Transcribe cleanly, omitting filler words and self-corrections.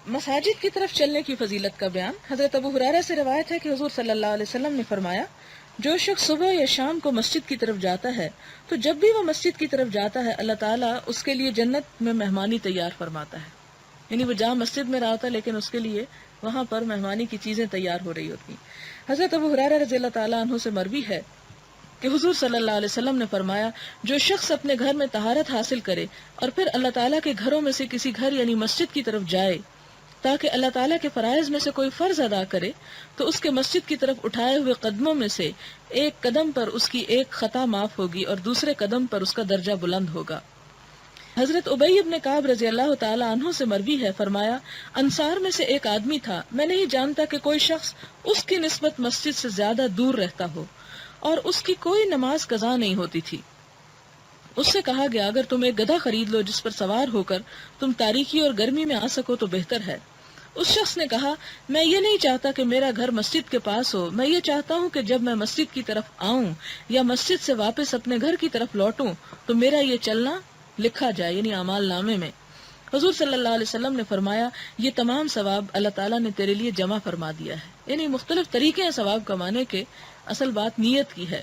مساجد کی طرف چلنے کی فضیلت کا بیان۔ حضرت ابو ہریرہ سے روایت ہے کہ حضور صلی اللہ علیہ وسلم نے فرمایا، جو شخص صبح یا شام کو مسجد کی طرف جاتا ہے تو جب بھی وہ مسجد کی طرف جاتا ہے اللہ تعالیٰ اس کے لیے جنت میں مہمانی تیار فرماتا ہے۔ یعنی وہ جہاں مسجد میں رہا ہوتا ہے لیکن اس کے لیے وہاں پر مہمانی کی چیزیں تیار ہو رہی ہوتی۔ حضرت ابو ہریرہ رضی اللہ تعالیٰ عنہ سے مروی ہے کہ حضور صلی اللہ علیہ وسلم نے فرمایا، جو شخص اپنے گھر میں طہارت حاصل کرے اور پھر اللہ تعالیٰ کے گھروں میں سے کسی گھر یعنی مسجد کی طرف جائے تاکہ اللہ تعالیٰ کے فرائض میں سے کوئی فرض ادا کرے، تو اس کے مسجد کی طرف اٹھائے ہوئے قدموں میں سے ایک قدم پر اس کی ایک خطا معاف ہوگی اور دوسرے قدم پر اس کا درجہ بلند ہوگا۔ حضرت ابی ابن کعب رضی اللہ تعالی عنہ سے مروی ہے، فرمایا، انصار میں سے ایک آدمی تھا، میں نہیں جانتا کہ کوئی شخص اس کی نسبت مسجد سے زیادہ دور رہتا ہو اور اس کی کوئی نماز قضا نہیں ہوتی تھی۔ اس سے کہا گیا، اگر تم ایک گدھا خرید لو جس پر سوار ہو کر تم تاریکی اور گرمی میں آ سکو تو بہتر ہے۔ اس شخص نے کہا، میں یہ نہیں چاہتا کہ میرا گھر مسجد کے پاس ہو، میں یہ چاہتا ہوں کہ جب میں مسجد کی طرف آؤں یا مسجد سے واپس اپنے گھر کی طرف لوٹوں تو میرا یہ چلنا لکھا جائے، یعنی اعمال نامے میں۔ حضور صلی اللہ علیہ وسلم نے فرمایا، یہ تمام ثواب اللہ تعالیٰ نے تیرے لیے جمع فرما دیا ہے۔ یعنی مختلف طریقے ہیں ثواب کمانے کے، اصل بات نیت کی ہے۔